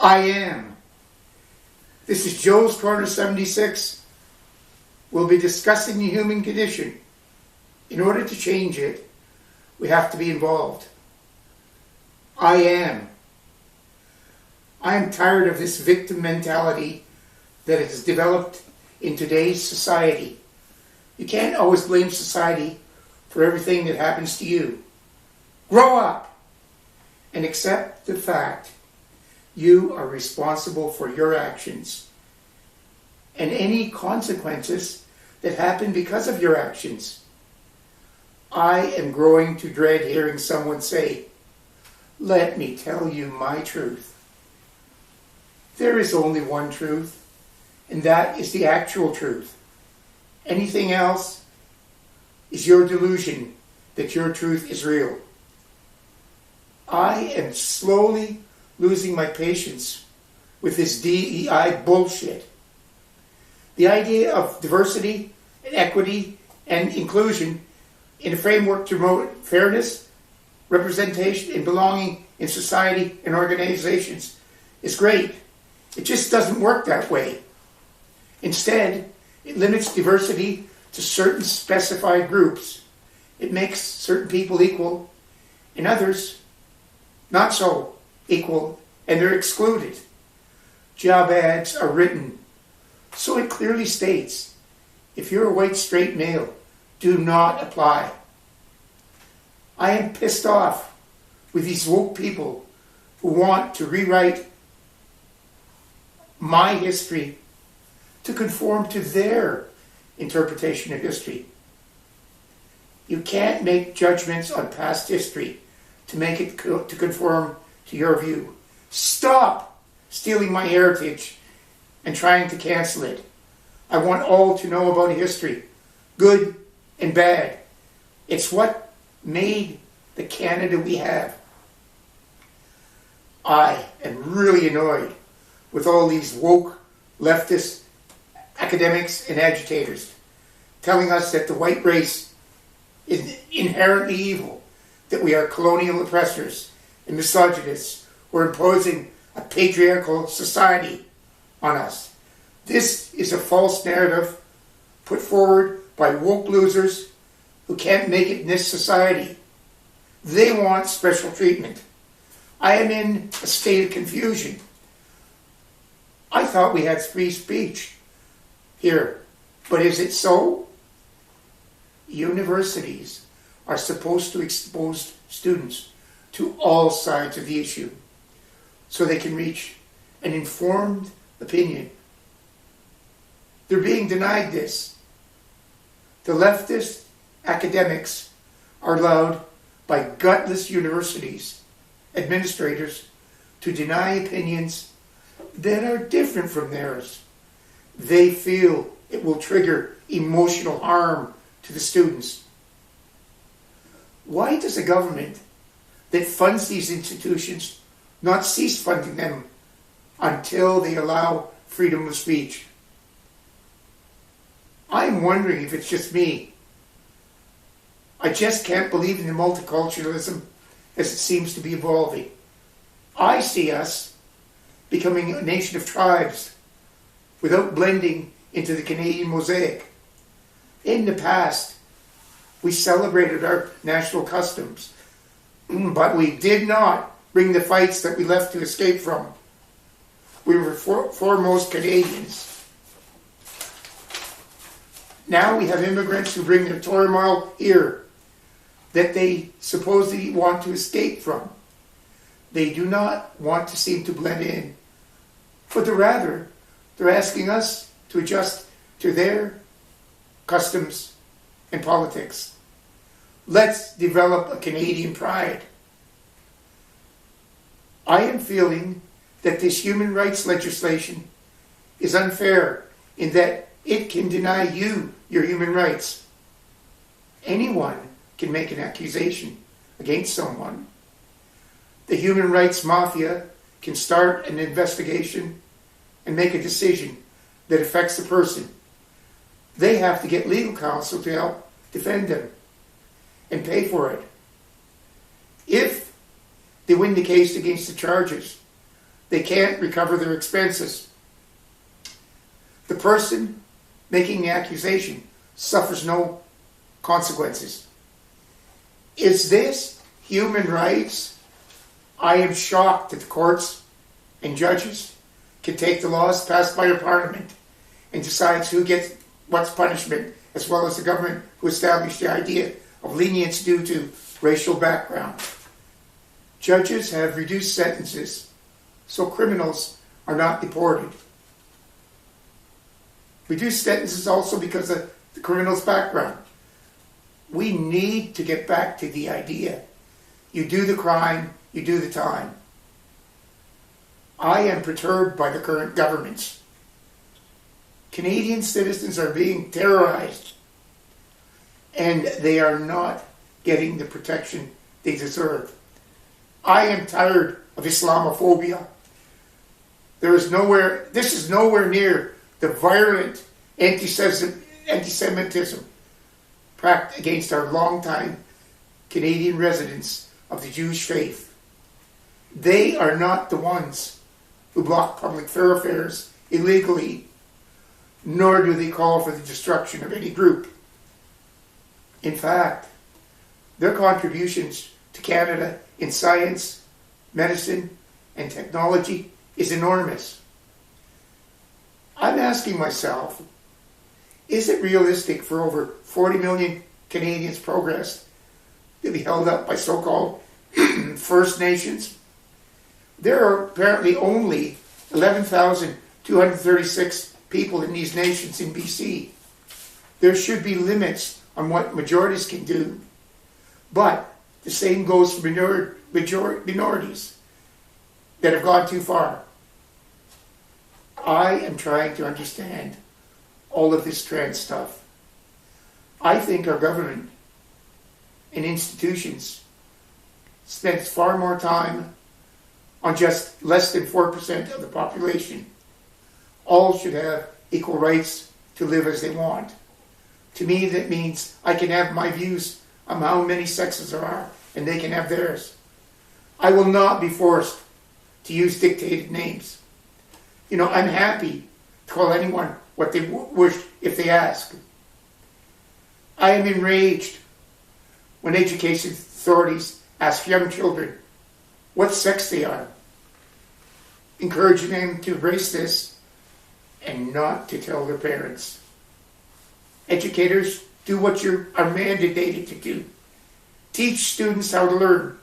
I am. This is Joe's Corner 76. We'll be discussing the human condition. In order to change it, we have to be involved. I am. I am tired of this victim mentality that has developed in today's society. You can't always blame society for everything that happens to you. Grow up and accept the fact you are responsible for your actions and any consequences that happen because of your actions. I am growing to dread hearing someone say, "Let me tell you my truth." There is only one truth, and that is the actual truth. Anything else is your delusion that your truth is real. I am slowly losing my patience with this DEI bullshit. The idea of diversity and equity and inclusion in a framework to promote fairness, representation, and belonging in society and organizations is great. It just doesn't work that way. Instead, it limits diversity to certain specified groups. It makes certain people equal and others not so equal, and they're excluded. Job ads are written so it clearly states, if you're a white straight male, do not apply. I am pissed off with these woke people who want to rewrite my history to conform to their interpretation of history. You can't make judgments on past history to make it to conform to your view. Stop stealing my heritage and trying to cancel it. I want all to know about history, good and bad. It's what made the Canada we have. I am really annoyed with all these woke leftist academics and agitators telling us that the white race is inherently evil, that we are colonial oppressors and misogynists who are imposing a patriarchal society on us. This is a false narrative put forward by woke losers who can't make it in this society. They want special treatment. I am in a state of confusion. I thought we had free speech here, but is it so? Universities are supposed to expose students to all sides of the issue so they can reach an informed opinion. They're being denied this. The leftist academics are allowed by gutless universities, administrators, to deny opinions that are different from theirs. They feel it will trigger emotional harm to the students. Why does a government that funds these institutions not cease funding them until they allow freedom of speech? I'm wondering if it's just me. I just can't believe in the multiculturalism as it seems to be evolving. I see us becoming a nation of tribes without blending into the Canadian mosaic. In the past, we celebrated our national customs, but we did not bring the fights that we left to escape from. We were foremost Canadians. Now we have immigrants who bring their turmoil here that they supposedly want to escape from. They do not want to seem to blend in, but rather they're asking us to adjust to their customs and politics. Let's develop a Canadian pride. I am feeling that this human rights legislation is unfair in that it can deny you your human rights. Anyone can make an accusation against someone. The human rights mafia can start an investigation and make a decision that affects the person. They have to get legal counsel to help defend them and pay for it. If they win the case against the charges, they can't recover their expenses. The person making the accusation suffers no consequences. Is this human rights? I am shocked that the courts and judges can take the laws passed by our parliament and decides who gets what's punishment, as well as the government who established the idea of lenience due to racial background. Judges have reduced sentences so criminals are not deported. Reduced sentences also because of the criminal's background. We need to get back to the idea. You do the crime, you do the time. I am perturbed by the current governments. Canadian citizens are being terrorized, and they are not getting the protection they deserve. I am tired of Islamophobia. This is nowhere near the violent anti-Semitism practiced against our longtime Canadian residents of the Jewish faith. They are not the ones who block public thoroughfares illegally, nor do they call for the destruction of any group. In fact, their contributions to Canada in science, medicine, and technology is enormous. I'm asking myself, is it realistic for over 40 million Canadians' progress to be held up by so-called First Nations? There are apparently only 11,236 people in these nations in BC. There should be limits on what majorities can do, but the same goes for minorities that have gone too far. I am trying to understand all of this trans stuff. I think our government and institutions spends far more time on just less than 4% of the population. All should have equal rights to live as they want. To me, that means I can have my views on how many sexes there are, and they can have theirs. I will not be forced to use dictated names. I'm happy to call anyone what they wish if they ask. I am enraged when education authorities ask young children what sex they are, encouraging them to embrace this and not to tell their parents. Educators, do what you are mandated to do. Teach students how to learn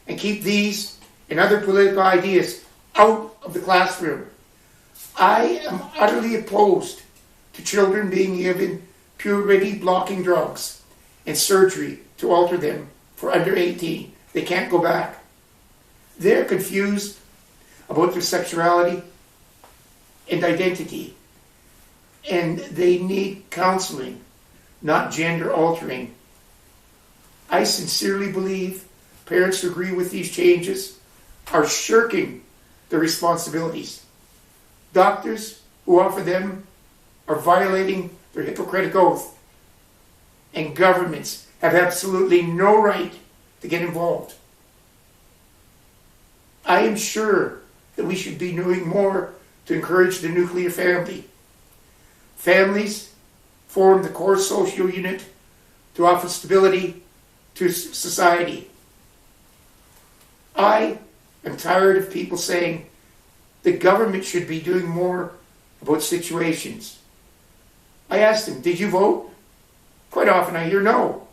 and keep these and other political ideas out of the classroom. I am utterly opposed to children being given puberty-blocking drugs and surgery to alter them for under 18. They can't go back. They're confused about their sexuality and identity, and they need counseling, not gender altering. I sincerely believe parents who agree with these changes are shirking their responsibilities. Doctors who offer them are violating their Hippocratic oath, and governments have absolutely no right to get involved. I am sure that we should be doing more to encourage the nuclear family. Families form the core social unit to offer stability to society. I am tired of people saying the government should be doing more about situations. I asked them, did you vote? Quite often I hear no.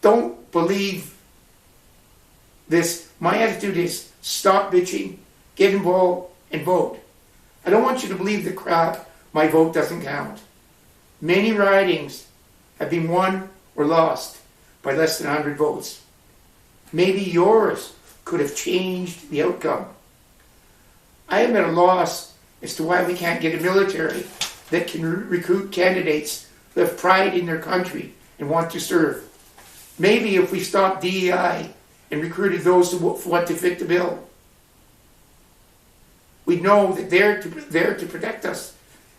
Don't believe this. My attitude is stop bitching, get involved, and vote. I don't want you to believe the crap, my vote doesn't count. Many ridings have been won or lost by less than 100 votes. Maybe yours could have changed the outcome. I am at a loss as to why we can't get a military that can recruit candidates who have pride in their country and want to serve. Maybe if we stopped DEI and recruited those who want to fit the bill, we'd know that they're there to protect us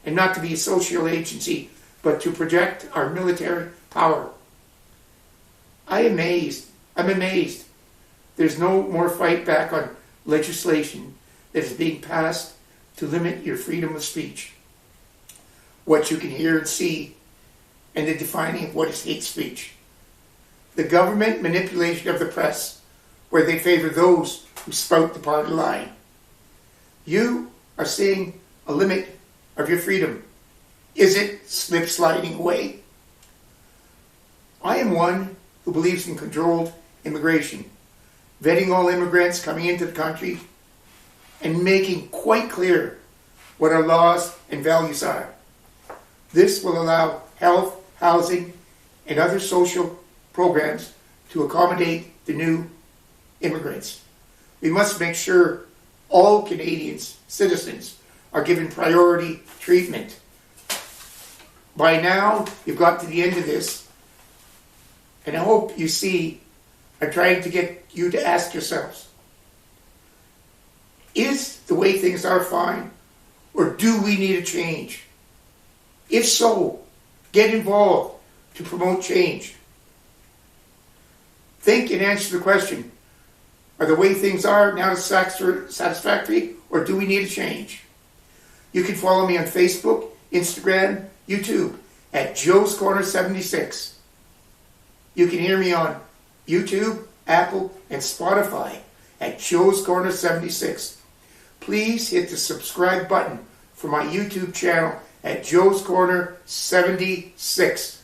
and not to be a social agency, but to project our military power. I'm amazed. There's no more fight back on legislation that is being passed to limit your freedom of speech, what you can hear and see, and the defining of what is hate speech. The government manipulation of the press, where they favor those who spout the party line. You are seeing a limit of your freedom. Is it slip-sliding away? I am one who believes in controlled immigration, vetting all immigrants coming into the country and making quite clear what our laws and values are. This will allow health, housing, and other social programs to accommodate the new immigrants. We must make sure all Canadians, citizens, are given priority treatment. By now, you've got to the end of this, and I hope you see I'm trying to get you to ask yourselves, is the way things are fine, or do we need a change? If so, get involved to promote change. Think and answer the question, are the way things are now satisfactory, or do we need a change? You can follow me on Facebook, Instagram, YouTube at Joe's Corner 76. You can hear me on YouTube, Apple, and Spotify at Joe's Corner 76. Please hit the subscribe button for my YouTube channel at Joe's Corner 76.